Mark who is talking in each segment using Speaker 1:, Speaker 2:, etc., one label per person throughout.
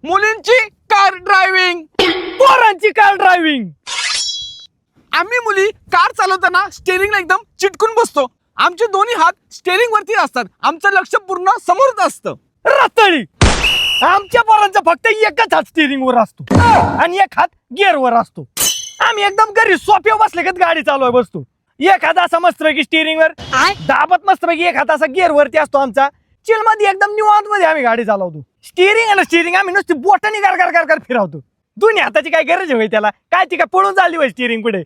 Speaker 1: मुलींची car driving,
Speaker 2: पोरांची car driving.
Speaker 1: आम्ही मुली कार चालवताना स्टेअरिंगला एकदम चिटकून बसतो. आमचे दोन्ही हात स्टेअरिंग वरती असतात. आमचं लक्ष पूर्ण समोरच असतं.
Speaker 2: रताळी. आमच्या पोरांचा फक्त एकच हात स्टिअरिंग वर असतो आणि एक हात गिअर वर असतो. आम्ही एकदम घरी सोप्यावर बसले का गाडी चालवाय बसतो. एक हात असा मस्तपैकी स्टिअरिंग वर दाबत मस्तपैकी, एक हात असा गिअर वरती असतो आमचा. चिल मध्ये एकदम निवांत मध्ये आम्ही गाडी चालवतो. स्टिअरिंग आम्ही नुसती बोटाने गार फिरवतो. दोन्ही हाताची काय गरज आहे त्याला? काय ती काय पळून चालली होय स्टिअरिंग पुढे?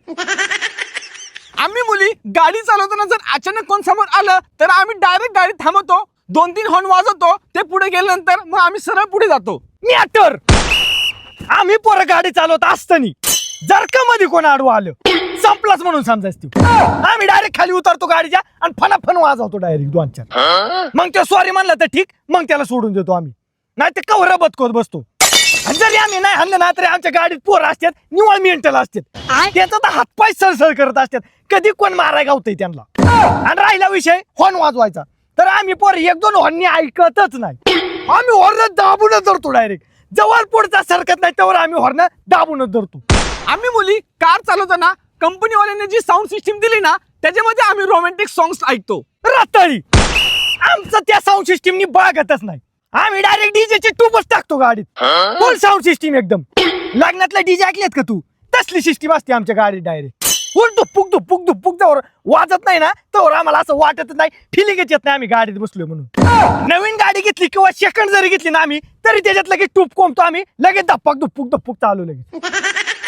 Speaker 1: आम्ही मुली गाडी चालवताना जर अचानक कोण समोर आलं तर आम्ही डायरेक्ट गाडी थांबवतो, 2-3 हॉर्न वाजवतो. ते पुढे गेल्यानंतर मग आम्ही सरळ पुढे जातो.
Speaker 2: मॅटर. आम्ही पोरं गाडी चालवत असताना जर का मध्ये कोण आडवं आलं संपलाच म्हणून समजायचं. आम्ही डायरेक्ट खाली उतरतो गाडीच्या आणि फनाफन वाजवतो डायरेक्ट 2-4. मग ते सॉरी म्हणलं तर ठीक, मग त्याला सोडून देतो आम्ही. नाही ते कवर बदकवत बसतो. आणि जरी आम्ही नाही हल्लं ना तरी आमच्या गाडीत पोरं असतात, निवळ मेंटल असतात. त्याचा तर हातपाय सळसळ करत असतात. कधी कोण माराय गावतंय त्यांना. आणि राहिला विषय हॉर्न वाजवायचा, तर आम्ही पोरं 1-2 हॉर्ननी ऐकतच नाही. आम्ही हॉर्न दाबूनच धरतो डायरेक्ट. जवळ पुढचा सरकत नाही तेव्हा आम्ही हॉर्न दाबूनच धरतो.
Speaker 1: आम्ही मुली कार चालवताना कंपनीवाल्यांनी जी साऊंड सिस्टीम दिली ना त्याच्यामध्ये आम्ही रोमॅन्टिक सॉंग्स ऐकतो.
Speaker 2: रताळी. आमचं त्या साऊंड सिस्टीमनी बागतच नाही. आम्ही डायरेक्ट डीजेची ट्यूबच टाकतो गाडीत. फुल साऊंड सिस्टीम एकदम. लग्नातला डीजे ऐकलेत का तू? तसली सिस्टीम असते आमच्या गाडीत डायरेक्ट. फुल दुप्पुक जवळ वाजत नाही ना तर आम्हाला असं वाटत नाही, फिलिंगच येत नाही आम्ही गाडीत बसलोय म्हणून. नवीन गाडी घेतली किंवा सेकंड जरी घेतली ना आम्ही तरी त्याच्यात लगेच टूप कोंबतो आम्ही, लगेच दुप्पुक चालू लगेच.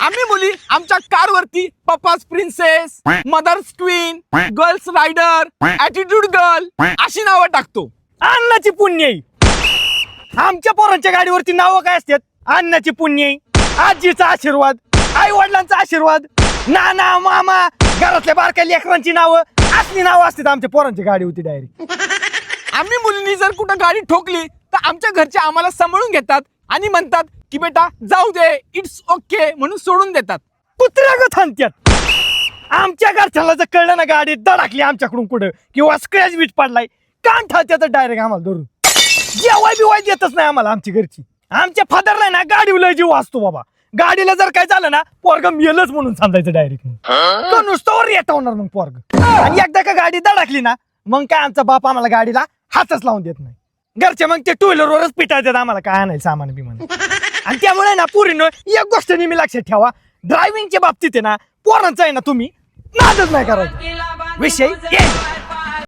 Speaker 1: आम्ही मुली आमच्या कार वरती पप्पाच princess, mother's queen, girls rider, attitude girl अशी नावं टाकतो.
Speaker 2: अन्नाची पुण्यई. आमच्या पोरांच्या गाडीवरती नावं काय असतात? अन्नाची पुण्यई, आजीचा आशीर्वाद, आई वडिलांचा आशीर्वाद, नाना मामा, घरातल्या बारक्या लेकरांची नावं, असली नावं असतात आमच्या पोरांच्या गाडीवरती डायरेक्ट.
Speaker 1: आम्ही मुलींनी जर कुठं गाडी ठोकली तर आमच्या घरचे आम्हाला सांभाळून घेतात आणि म्हणतात की बेटा जाऊ दे, इट्स ओके म्हणून सोडून देतात.
Speaker 2: कुत्र्यागत हाणत्यात. आमच्या घरच्यांना जर कळलं ना गाडी धडकली आमच्याकडून कुठं किंवा स्क्रॅच बीच पडलाय, कान ठात्यात डायरेक्ट आम्हाला धरून. जेवाय बिवाय देतच नाही आम्हाला आमची घरची. आमच्या फादरला ना गाडीवर लय जीव असतो बाबा. गाडीला जर काय झालं ना पोरग मेलच म्हणून समजायचं डायरेक्ट. तो नुसतं येत होणार मग पोरग. आणि एकदा का गाडी धडकली ना मग काय आमचा बाप आम्हाला गाडीला हातच लावून देत नाही. घरचे मग ते 2 व्हीलरवरच पिटायचं आम्हाला काय आणायचं सामान बिमान. आणि त्यामुळे ना पुरीनो एक गोष्ट नेहमी लक्षात ठेवा, ड्रायव्हिंगच्या बाबतीत आहे ना पोरांचं आहे ना तुम्ही नादच नाही करायचं. विषय